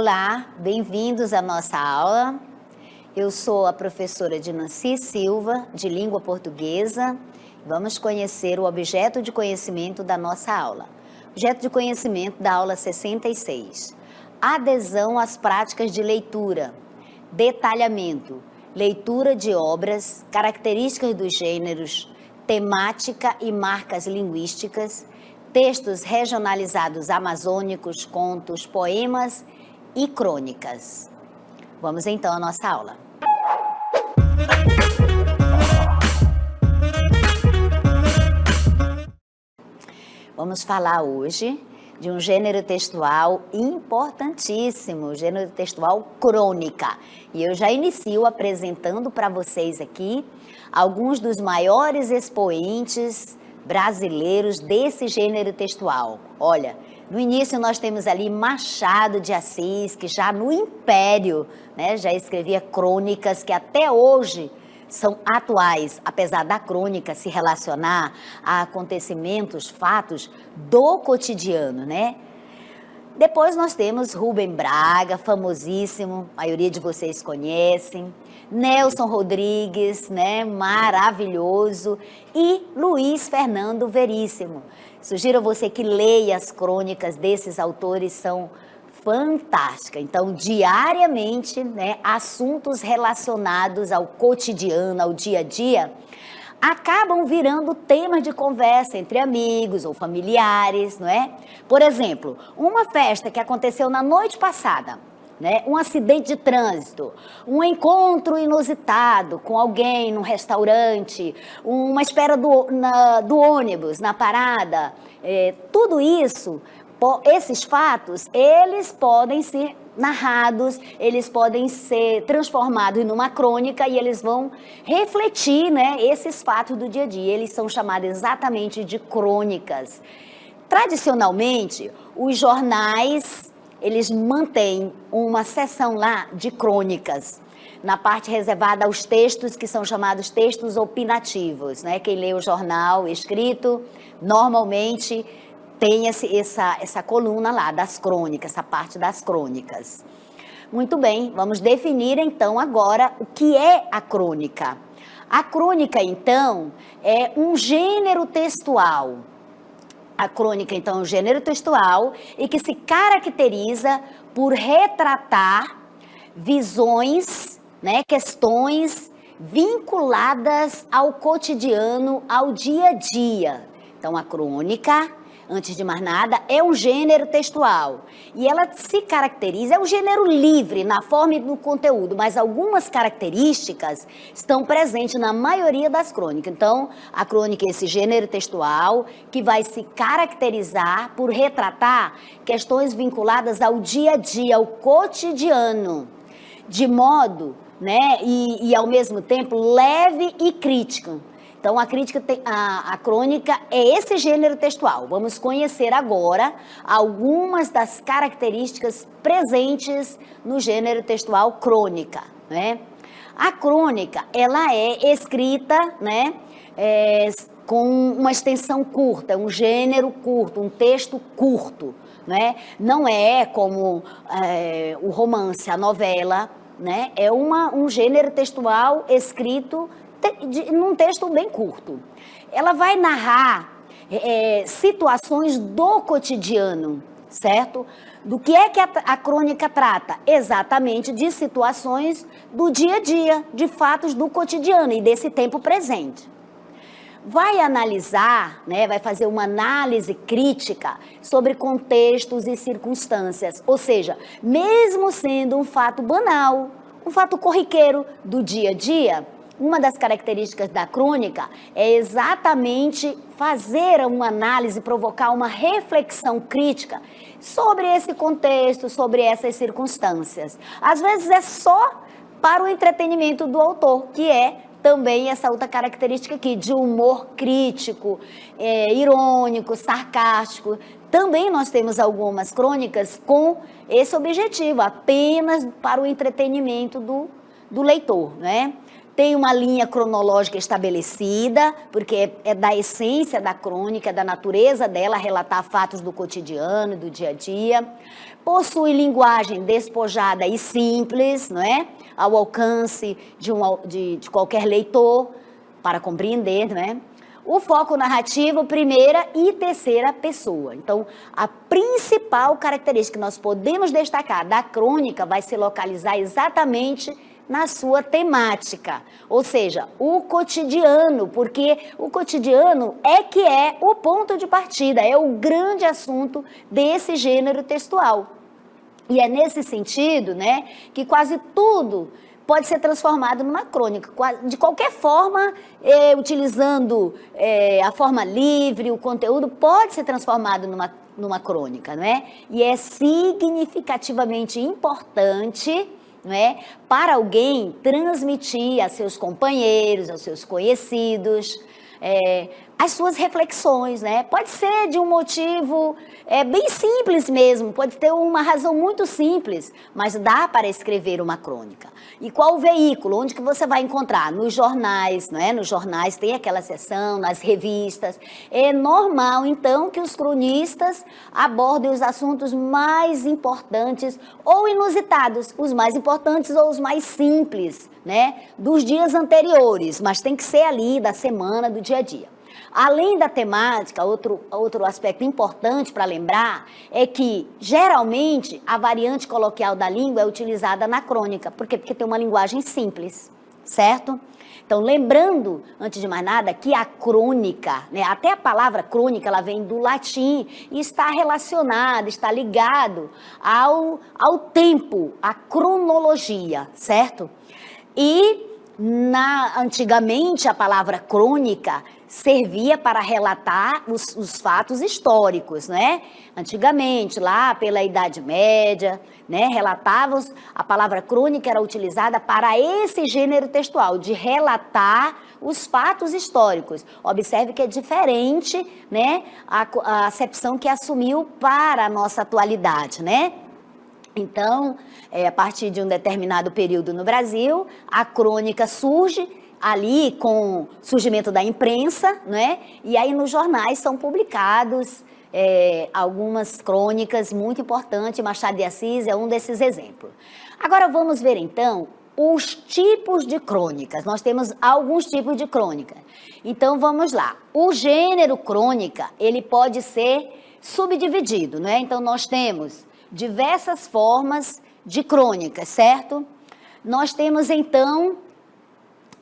Olá, bem-vindos à nossa aula. Eu sou a professora Dinancy Silva, de Língua Portuguesa. Vamos conhecer o objeto de conhecimento da nossa aula. Objeto de conhecimento da aula 66. Adesão às práticas de leitura. Detalhamento. Leitura de obras, características dos gêneros, temática e marcas linguísticas, textos regionalizados amazônicos, contos, poemas e crônicas. Vamos então à nossa aula. Vamos falar hoje de um gênero textual importantíssimo, o gênero textual crônica. E eu já inicio apresentando para vocês aqui alguns dos maiores expoentes brasileiros desse gênero textual. Olha, no início nós temos ali Machado de Assis, que já no Império, né, já escrevia crônicas que até hoje são atuais, apesar da crônica se relacionar a acontecimentos, fatos do cotidiano, né? Depois nós temos Rubem Braga, famosíssimo, a maioria de vocês conhecem, Nelson Rodrigues, né, maravilhoso, e Luiz Fernando Veríssimo. Sugiro a você que leia as crônicas desses autores, são fantásticas. Então, diariamente, né, assuntos relacionados ao cotidiano, ao dia a dia, acabam virando temas de conversa entre amigos ou familiares, não é? Por exemplo, uma festa que aconteceu na noite passada, né? Um acidente de trânsito, um encontro inusitado com alguém num restaurante, uma espera do ônibus na parada, tudo isso, esses fatos, eles podem ser narrados, eles podem ser transformados numa crônica e eles vão refletir, né, esses fatos do dia a dia. Eles são chamados exatamente de crônicas. Tradicionalmente, os jornais, eles mantêm uma seção lá de crônicas, na parte reservada aos textos que são chamados textos opinativos, né? Quem lê o jornal escrito, normalmente tem essa coluna lá das crônicas, essa parte das crônicas. Muito bem, vamos definir então agora o que é a crônica. A crônica, então, é um gênero textual. A crônica, então, é um gênero textual e que se caracteriza por retratar visões, né, questões vinculadas ao cotidiano, ao dia a dia. Então, a crônica, antes de mais nada, é um gênero textual e ela se caracteriza, é um gênero livre na forma e no conteúdo, mas algumas características estão presentes na maioria das crônicas. Então, a crônica é esse gênero textual que vai se caracterizar por retratar questões vinculadas ao dia a dia, ao cotidiano, de modo, né, e ao mesmo tempo leve e crítico. Então, a crônica é esse gênero textual. Vamos conhecer agora algumas das características presentes no gênero textual crônica, né? A crônica, ela é escrita, né, com uma extensão curta, um gênero curto, um texto curto, né? Não é como o romance, a novela, né? É um gênero textual escrito num texto bem curto. Ela vai narrar situações do cotidiano, certo? Do que é que a crônica trata? Exatamente de situações do dia a dia, de fatos do cotidiano e desse tempo presente. Vai analisar, né, vai fazer uma análise crítica sobre contextos e circunstâncias, ou seja, mesmo sendo um fato banal, um fato corriqueiro do dia a dia, uma das características da crônica é exatamente fazer uma análise, provocar uma reflexão crítica sobre esse contexto, sobre essas circunstâncias. Às vezes é só para o entretenimento do autor, que é também essa outra característica aqui, de humor crítico, irônico, sarcástico. Também nós temos algumas crônicas com esse objetivo, apenas para o entretenimento do leitor, né? tem uma linha cronológica estabelecida, porque é da essência da crônica, da natureza dela, relatar fatos do cotidiano, do dia a dia. Possui linguagem despojada e simples, não é? Ao alcance de qualquer leitor, para compreender, não é? O foco narrativo, primeira e terceira pessoa. Então, a principal característica que nós podemos destacar da crônica vai se localizar exatamente na sua temática, ou seja, o cotidiano, porque o cotidiano é que é o ponto de partida, é o grande assunto desse gênero textual. E é nesse sentido, né, que quase tudo pode ser transformado numa crônica, de qualquer forma, utilizando a forma livre, o conteúdo pode ser transformado numa crônica, não é? E é significativamente importante, não é, para alguém transmitir a seus companheiros, aos seus conhecidos, as suas reflexões, né? Pode ser de um motivo bem simples mesmo, pode ter uma razão muito simples, mas dá para escrever uma crônica. E qual o veículo? Onde que você vai encontrar? Nos jornais, não é? Nos jornais tem aquela seção, nas revistas. É normal, então, que os cronistas abordem os assuntos mais importantes ou inusitados, os mais importantes ou os mais simples, né? Dos dias anteriores, mas tem que ser ali da semana, do dia a dia. Além da temática, outro aspecto importante para lembrar é que, geralmente, a variante coloquial da língua é utilizada na crônica. Por quê? Porque tem uma linguagem simples, certo? Então, lembrando, antes de mais nada, que a crônica, né, até a palavra crônica, ela vem do latim e está relacionada, está ligado ao tempo, à cronologia, certo? E, antigamente, a palavra crônica servia para relatar os fatos históricos, né? Antigamente, lá pela Idade Média, né, a palavra crônica era utilizada para esse gênero textual, de relatar os fatos históricos. Observe que é diferente, né, a acepção que assumiu para a nossa atualidade, né? Então, a partir de um determinado período no Brasil, a crônica surge ali com o surgimento da imprensa, né? E aí nos jornais são publicados algumas crônicas muito importantes, Machado de Assis é um desses exemplos. Agora vamos ver então os tipos de crônicas. Nós temos alguns tipos de crônica. Então vamos lá. O gênero crônica, ele pode ser subdividido, né? Então nós temos diversas formas de crônica, certo? Nós temos então,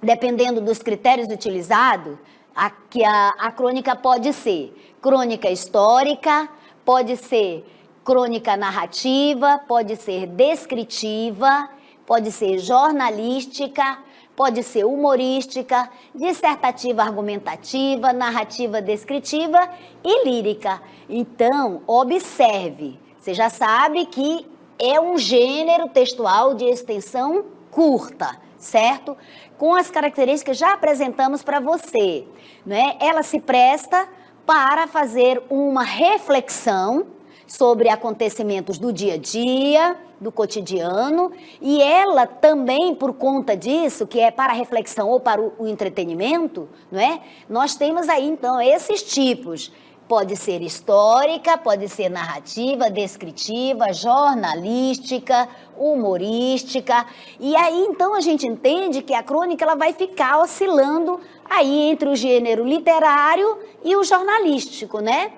dependendo dos critérios utilizados, a crônica pode ser crônica histórica, pode ser crônica narrativa, pode ser descritiva, pode ser jornalística, pode ser humorística, dissertativa argumentativa, narrativa descritiva e lírica. Então, observe, você já sabe que é um gênero textual de extensão curta, certo? Com as características que já apresentamos para você, né? Ela se presta para fazer uma reflexão sobre acontecimentos do dia a dia, do cotidiano, e ela também, por conta disso, que é para a reflexão ou para o entretenimento, não é? Nós temos aí, então, esses tipos. Pode ser histórica, pode ser narrativa, descritiva, jornalística, humorística. E aí, então, a gente entende que a crônica ela vai ficar oscilando aí entre o gênero literário e o jornalístico, né?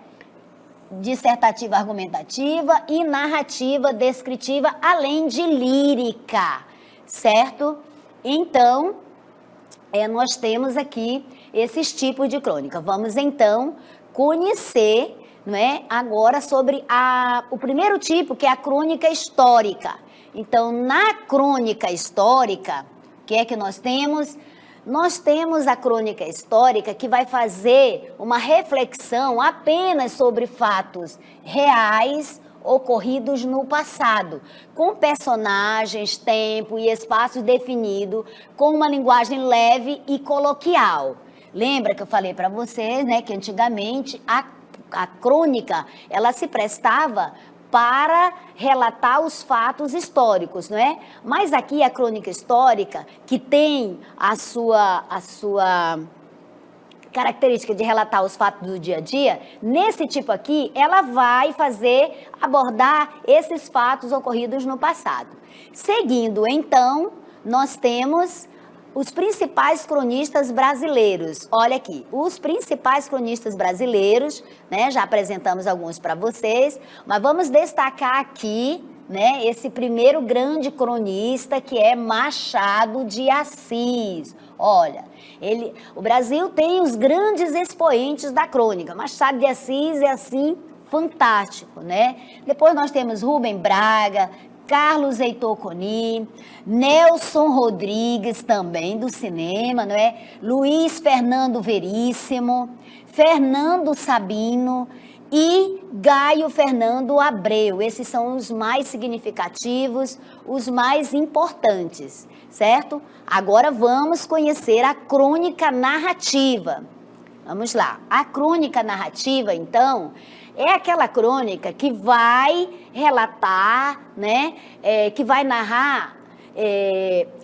Dissertativa argumentativa e narrativa descritiva, além de lírica, certo? Então, nós temos aqui esses tipos de crônica. Vamos, então, conhecer, não é, agora sobre o primeiro tipo, que é a crônica histórica. Então, na crônica histórica, o que é que nós temos? Nós temos a crônica histórica que vai fazer uma reflexão apenas sobre fatos reais ocorridos no passado, com personagens, tempo e espaço definido, com uma linguagem leve e coloquial. Lembra que eu falei para vocês, né, que antigamente a crônica, ela se prestava para relatar os fatos históricos, não é? Mas aqui a crônica histórica, que tem a sua característica de relatar os fatos do dia a dia, nesse tipo aqui, ela vai abordar esses fatos ocorridos no passado. Seguindo, então, nós temos os principais cronistas brasileiros. Olha aqui, os principais cronistas brasileiros, né? Já apresentamos alguns para vocês, mas vamos destacar aqui, né? Esse primeiro grande cronista, que é Machado de Assis. Olha, o Brasil tem os grandes expoentes da crônica. Machado de Assis é assim fantástico, né? Depois nós temos Rubem Braga, Carlos Heitor Coni, Nelson Rodrigues, também do cinema, não é? Luiz Fernando Veríssimo, Fernando Sabino e Gaio Fernando Abreu. Esses são os mais significativos, os mais importantes, certo? Agora vamos conhecer a crônica narrativa. Vamos lá. A crônica narrativa, então, é aquela crônica que vai relatar, né, que vai narrar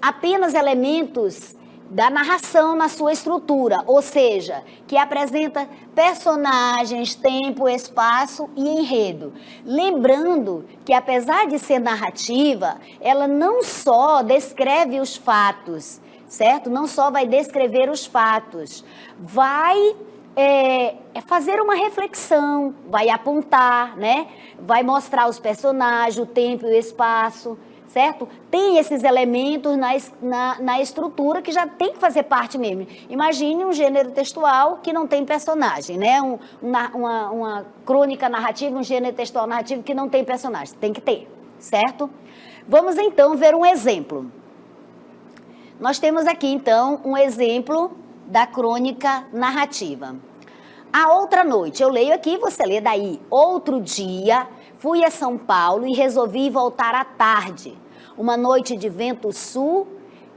apenas elementos da narração na sua estrutura, ou seja, que apresenta personagens, tempo, espaço e enredo. Lembrando que, apesar de ser narrativa, ela não só descreve os fatos, certo? Não só vai descrever os fatos, vai fazer uma reflexão, vai apontar, né? Vai mostrar os personagens, o tempo e o espaço, certo? Tem esses elementos na estrutura que já tem que fazer parte mesmo. Imagine um gênero textual que não tem personagem, né? Uma crônica narrativa, um gênero textual narrativo que não tem personagem. Tem que ter, certo? Vamos então ver um exemplo. Nós temos aqui então um exemplo da crônica narrativa. A outra noite, eu leio aqui, você lê daí. Outro dia, fui a São Paulo e resolvi voltar à tarde. Uma noite de vento sul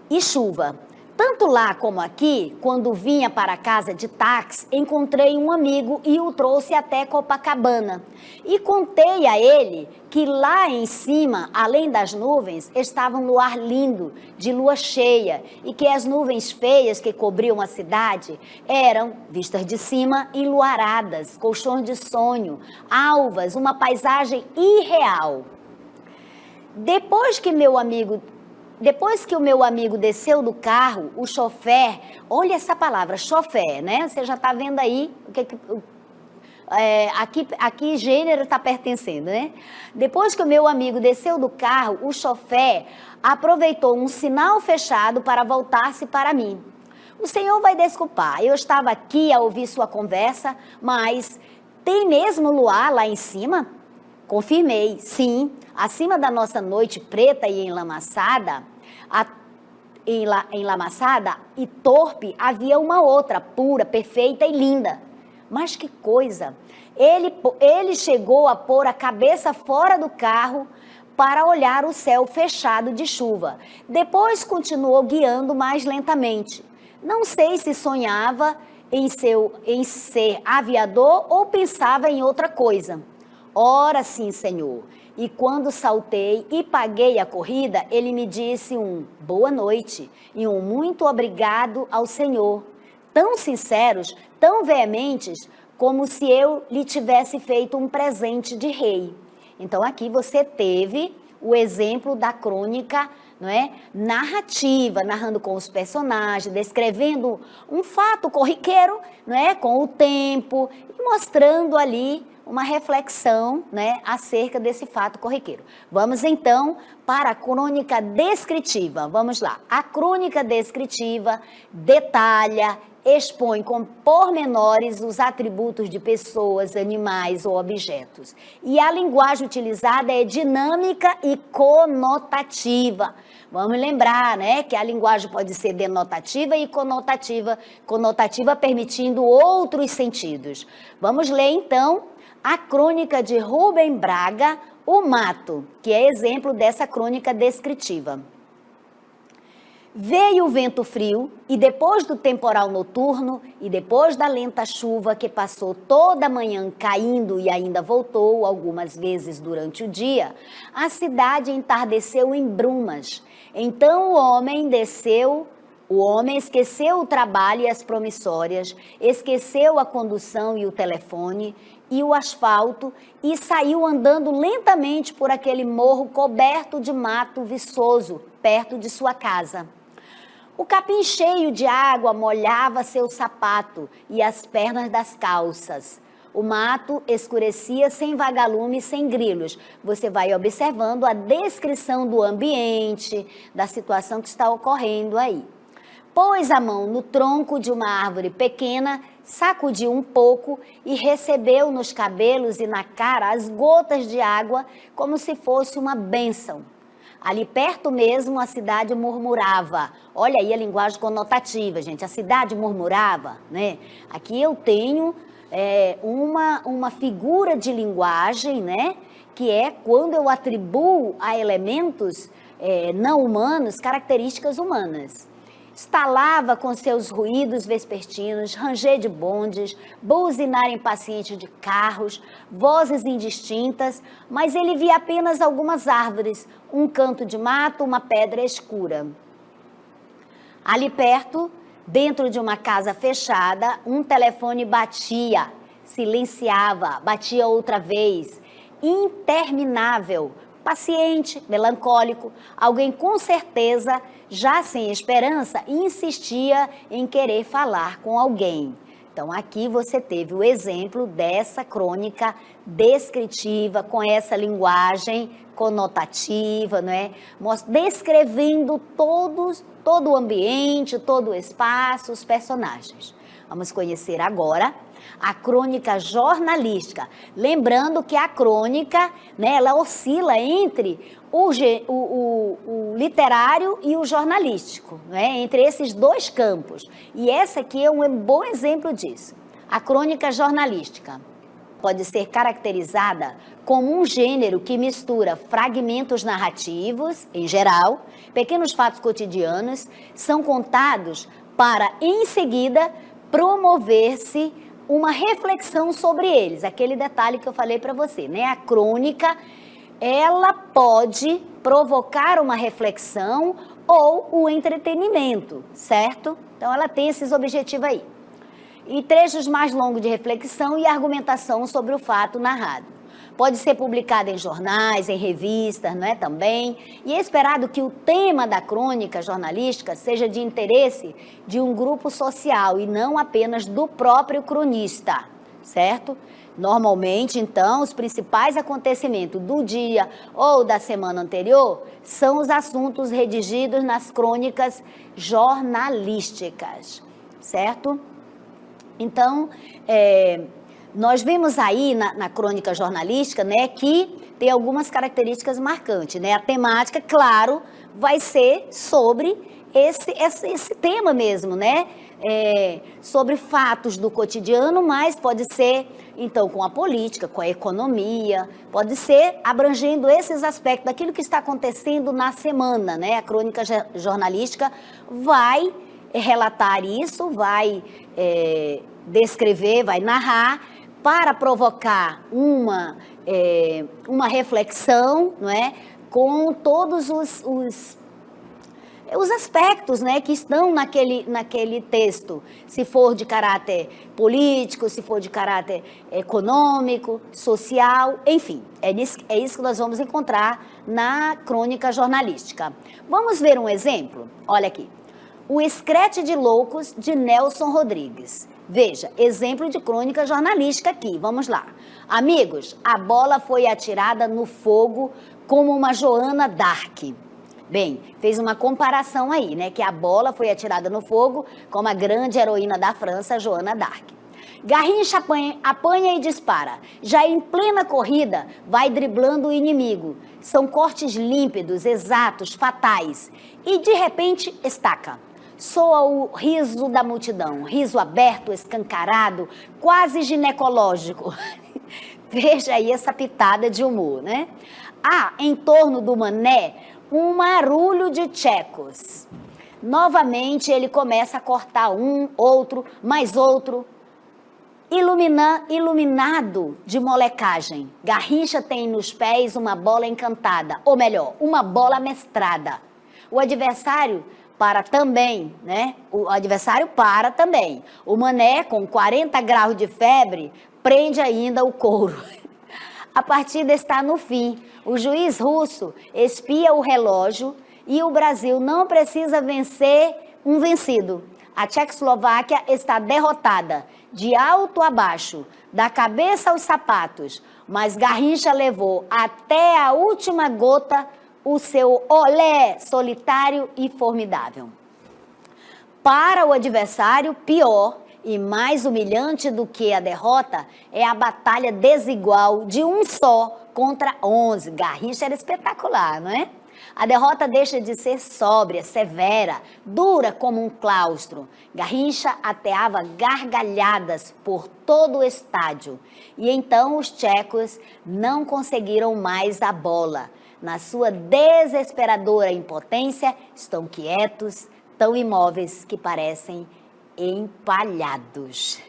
e chuva. Tanto lá como aqui, quando vinha para casa de táxi, encontrei um amigo e o trouxe até Copacabana. E contei a ele que lá em cima, além das nuvens, estava um luar lindo, de lua cheia, e que as nuvens feias que cobriam a cidade eram, vistas de cima, enluaradas, colchões de sonho, alvas, uma paisagem irreal. Depois que o meu amigo desceu do carro, o chofer, olha essa palavra, chofer, né? Você já está vendo aí a que gênero está pertencendo, né? Depois que o meu amigo desceu do carro, o chofer aproveitou um sinal fechado para voltar-se para mim. O senhor vai desculpar, eu estava aqui a ouvir sua conversa, mas tem mesmo luar lá em cima? Confirmei, sim. Acima da nossa noite preta e enlamaçada e torpe, havia uma outra, pura, perfeita e linda. Mas que coisa! Ele chegou a pôr a cabeça fora do carro para olhar o céu fechado de chuva. Depois continuou guiando mais lentamente. Não sei se sonhava em ser aviador ou pensava em outra coisa. Ora sim, senhor. E quando saltei e paguei a corrida, ele me disse um boa noite e um muito obrigado ao senhor. Tão sinceros, tão veementes, como se eu lhe tivesse feito um presente de rei. Então aqui você teve o exemplo da crônica, não é? Narrativa, narrando com os personagens, descrevendo um fato corriqueiro, não é? Com o tempo e mostrando ali uma reflexão, né, acerca desse fato corriqueiro. Vamos então para a crônica descritiva. Vamos lá. A crônica descritiva detalha, expõe com pormenores os atributos de pessoas, animais ou objetos. E a linguagem utilizada é dinâmica e conotativa. Vamos lembrar, né, que a linguagem pode ser denotativa e conotativa permitindo outros sentidos. Vamos ler então a crônica de Rubem Braga, O Mato, que é exemplo dessa crônica descritiva. Veio o vento frio e depois do temporal noturno e depois da lenta chuva que passou toda a manhã caindo e ainda voltou algumas vezes durante o dia, a cidade entardeceu em brumas. Então o homem esqueceu o trabalho e as promissórias, esqueceu a condução e o telefone e o asfalto e saiu andando lentamente por aquele morro coberto de mato viçoso, perto de sua casa. O capim cheio de água molhava seu sapato e as pernas das calças. O mato escurecia sem vagalume e sem grilos. Você vai observando a descrição do ambiente, da situação que está ocorrendo aí. Pôs a mão no tronco de uma árvore pequena, sacudiu um pouco e recebeu nos cabelos e na cara as gotas de água como se fosse uma bênção. Ali perto mesmo a cidade murmurava. Olha aí a linguagem conotativa, gente. A cidade murmurava, né? Aqui eu tenho uma figura de linguagem, né? Que é quando eu atribuo a elementos não humanos características humanas. Estalava com seus ruídos vespertinos, ranger de bondes, buzinar impaciente de carros, vozes indistintas, mas ele via apenas algumas árvores, um canto de mato, uma pedra escura. Ali perto, dentro de uma casa fechada, um telefone batia, silenciava, batia outra vez, interminável, paciente, melancólico, alguém com certeza, já sem esperança, insistia em querer falar com alguém. Então aqui você teve o exemplo dessa crônica descritiva, com essa linguagem conotativa, não é? Descrevendo todo o ambiente, todo o espaço, os personagens. Vamos conhecer agora a crônica jornalística. Lembrando que a crônica, né, ela oscila entre o literário e o jornalístico, né, entre esses dois campos. E essa aqui é um bom exemplo disso. A crônica jornalística pode ser caracterizada como um gênero que mistura fragmentos narrativos, em geral, pequenos fatos cotidianos, são contados para, em seguida, promover-se uma reflexão sobre eles, aquele detalhe que eu falei para você, né? A crônica, ela pode provocar uma reflexão ou o entretenimento, certo? Então, ela tem esses objetivos aí. E trechos mais longos de reflexão e argumentação sobre o fato narrado. Pode ser publicado em jornais, em revistas, não é, também. E é esperado que o tema da crônica jornalística seja de interesse de um grupo social e não apenas do próprio cronista, certo? Normalmente, então, os principais acontecimentos do dia ou da semana anterior são os assuntos redigidos nas crônicas jornalísticas, certo? Então, nós vimos aí na crônica jornalística, né, que tem algumas características marcantes, né? A temática, claro, vai ser sobre esse tema mesmo, né? Sobre fatos do cotidiano, mas pode ser, então, com a política, com a economia, pode ser abrangendo esses aspectos daquilo que está acontecendo na semana, né? A crônica jornalística vai relatar isso, vai descrever, vai narrar, para provocar uma reflexão, não é? Com todos os aspectos, né, que estão naquele texto, se for de caráter político, se for de caráter econômico, social, enfim, é isso que nós vamos encontrar na crônica jornalística. Vamos ver um exemplo? Olha aqui. O Escrete de Loucos, de Nelson Rodrigues. Veja, exemplo de crônica jornalística aqui, vamos lá. Amigos, a bola foi atirada no fogo como uma Joana d'Arc. Bem, fez uma comparação aí, né, que a bola foi atirada no fogo como a grande heroína da França, Joana d'Arc. Garrincha apanha e dispara. Já em plena corrida, vai driblando o inimigo. São cortes límpidos, exatos, fatais. E, de repente, estaca. Soa o riso da multidão, riso aberto, escancarado, quase ginecológico. Veja aí essa pitada de humor, né? Há, em torno do mané, um marulho de tchecos. Novamente ele começa a cortar um, outro, mais outro. Iluminado de molecagem. Garrincha tem nos pés uma bola encantada, ou melhor, uma bola mestrada. O adversário para também, né? O adversário para também. O Mané, com 40 graus de febre, prende ainda o couro. A partida está no fim. O juiz russo espia o relógio e o Brasil não precisa vencer um vencido. A Tchecoslováquia está derrotada, de alto a baixo, da cabeça aos sapatos, mas Garrincha levou até a última gota o seu olé solitário e formidável. Para o adversário, pior e mais humilhante do que a derrota é a batalha desigual de um só contra 11. Garrincha era espetacular, não é? A derrota deixa de ser sóbria, severa, dura como um claustro. Garrincha ateava gargalhadas por todo o estádio. E então os tchecos não conseguiram mais a bola. Na sua desesperadora impotência, estão quietos, tão imóveis que parecem empalhados.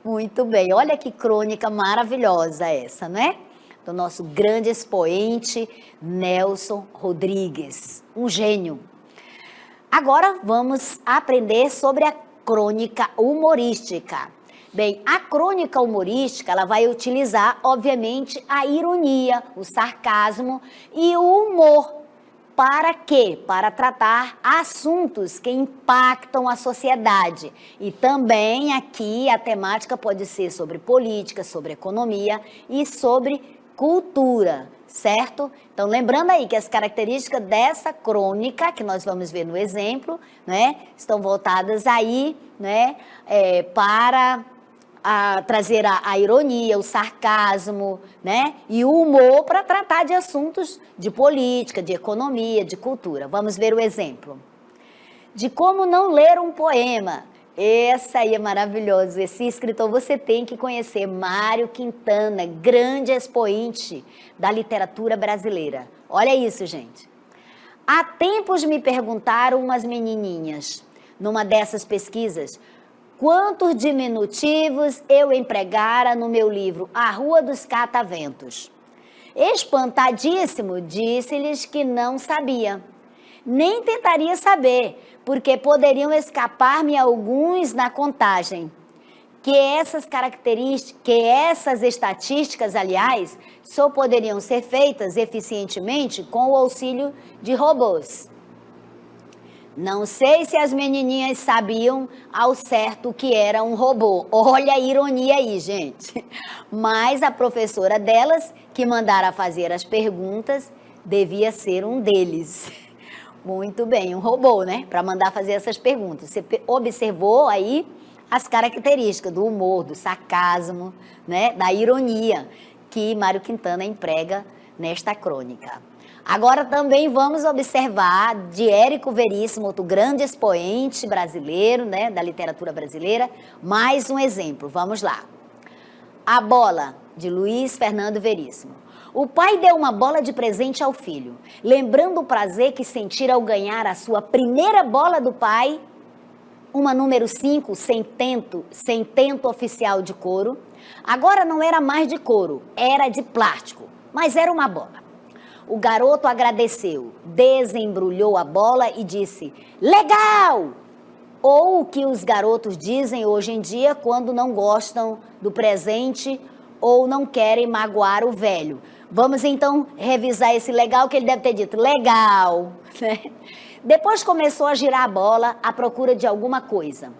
Muito bem, olha que crônica maravilhosa essa, não é? Do nosso grande expoente Nelson Rodrigues, um gênio. Agora vamos aprender sobre a crônica humorística. Bem, a crônica humorística, ela vai utilizar, obviamente, a ironia, o sarcasmo e o humor. Para quê? Para tratar assuntos que impactam a sociedade. E também aqui a temática pode ser sobre política, sobre economia e sobre cultura, certo? Então, lembrando aí que as características dessa crônica, que nós vamos ver no exemplo, né, estão voltadas aí, né, para trazer a ironia, o sarcasmo, né, e o humor para tratar de assuntos de política, de economia, de cultura. Vamos ver o exemplo. De como não ler um poema. Essa aí é maravilhoso. Esse escritor você tem que conhecer, Mário Quintana, grande expoente da literatura brasileira. Olha isso, gente. Há tempos me perguntaram umas menininhas, numa dessas pesquisas, quantos diminutivos eu empregara no meu livro A Rua dos Cataventos. Espantadíssimo, disse-lhes que não sabia. Nem tentaria saber, porque poderiam escapar-me alguns na contagem. Que essas estatísticas, aliás, só poderiam ser feitas eficientemente com o auxílio de robôs. Não sei se as menininhas sabiam ao certo o que era um robô. Olha a ironia aí, gente. Mas a professora delas, que mandara fazer as perguntas, devia ser um deles. Muito bem, um robô, né? Para mandar fazer essas perguntas. Você observou aí as características do humor, do sarcasmo, né? Da ironia que Mário Quintana emprega nesta crônica. Agora também vamos observar de Érico Veríssimo, outro grande expoente brasileiro, né? Da literatura brasileira, mais um exemplo. Vamos lá. A Bola, de Luiz Fernando Veríssimo. O pai deu uma bola de presente ao filho, lembrando o prazer que sentira ao ganhar a sua primeira bola do pai, uma número 5, sem tento oficial de couro. Agora não era mais de couro, era de plástico, mas era uma bola. O garoto agradeceu, desembrulhou a bola e disse, legal! Ou o que os garotos dizem hoje em dia quando não gostam do presente ou não querem magoar o velho. Vamos então revisar esse legal que ele deve ter dito. Legal, né? Depois começou a girar a bola à procura de alguma coisa.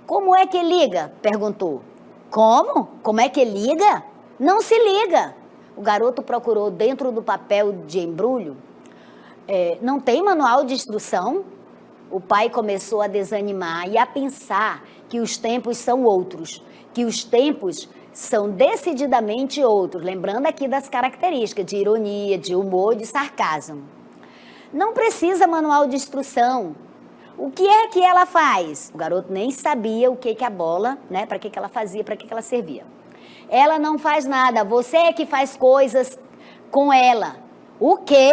Como é que liga? Perguntou. Como? Como é que liga? Não se liga. O garoto procurou dentro do papel de embrulho. Não tem manual de instrução? O pai começou a desanimar e a pensar que os tempos são outros, que os tempos são decididamente outros, lembrando aqui das características de ironia, de humor, de sarcasmo. Não precisa manual de instrução. O que é que ela faz? O garoto nem sabia o que a bola, né, para que ela fazia, para que ela servia. Ela não faz nada, você é que faz coisas com ela. O quê?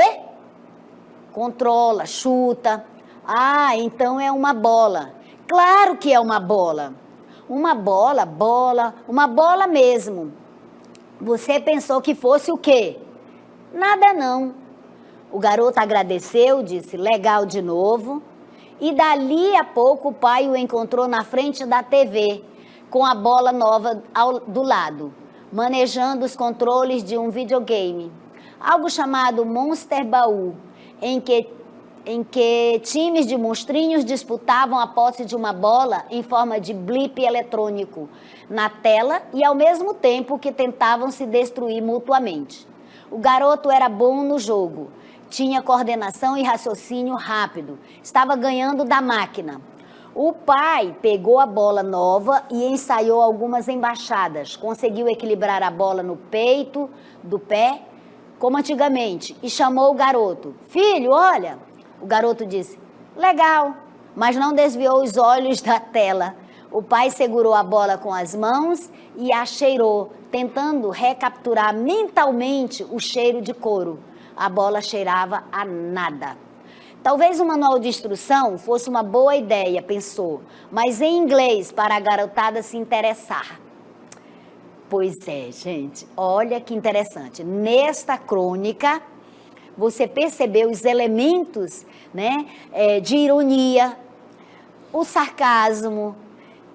Controla, chuta. Ah, então é uma bola. Claro que é uma bola. Uma bola, uma bola mesmo. Você pensou que fosse o quê? Nada não. O garoto agradeceu, disse, legal de novo. E dali a pouco o pai o encontrou na frente da TV, com a bola nova do lado, manejando os controles de um videogame. Algo chamado Monster Ball, em que times de monstrinhos disputavam a posse de uma bola em forma de blip eletrônico na tela e ao mesmo tempo que tentavam se destruir mutuamente. O garoto era bom no jogo, tinha coordenação e raciocínio rápido, estava ganhando da máquina. O pai pegou a bola nova e ensaiou algumas embaixadas, conseguiu equilibrar a bola no peito do pé, como antigamente, e chamou o garoto. Filho, olha! O garoto disse, legal, mas não desviou os olhos da tela. O pai segurou a bola com as mãos e a cheirou, tentando recapturar mentalmente o cheiro de couro. A bola cheirava a nada. Talvez um manual de instrução fosse uma boa ideia, pensou, mas em inglês para a garotada se interessar. Pois é, gente, olha que interessante. Nesta crônica, você percebeu os elementos, né, de ironia, o sarcasmo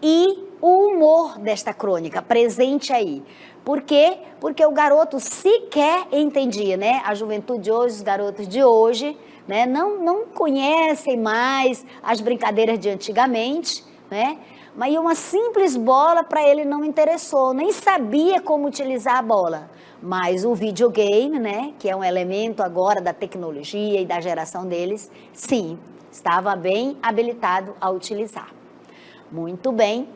e o humor desta crônica, presente aí. Por quê? Porque o garoto sequer entendia, né? A juventude de hoje, os garotos de hoje, né, não conhecem mais as brincadeiras de antigamente, né? Mas uma simples bola para ele não interessou, nem sabia como utilizar a bola. Mas o videogame, né, que é um elemento agora da tecnologia e da geração deles, sim, estava bem habilitado a utilizar. Muito bem.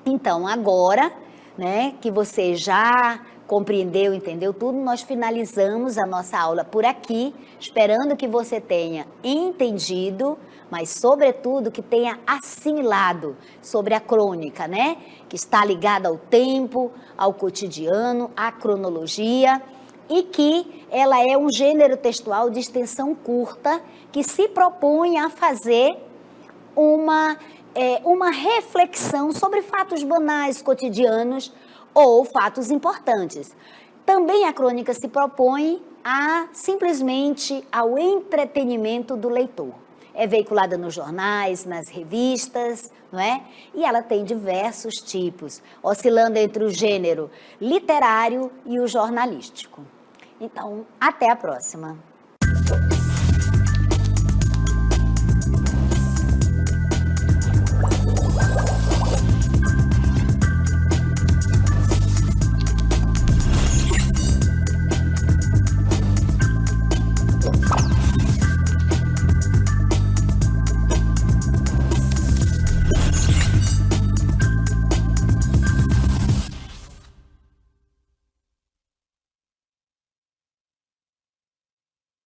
Então, agora, né, que você já compreendeu, entendeu tudo, nós finalizamos a nossa aula por aqui, esperando que você tenha entendido, mas sobretudo que tenha assimilado sobre a crônica, né? Que está ligada ao tempo, ao cotidiano, à cronologia, e que ela é um gênero textual de extensão curta que se propõe a fazer uma reflexão sobre fatos banais, cotidianos ou fatos importantes. Também a crônica se propõe simplesmente ao entretenimento do leitor. É veiculada nos jornais, nas revistas, não é? E ela tem diversos tipos, oscilando entre o gênero literário e o jornalístico. Então, até a próxima.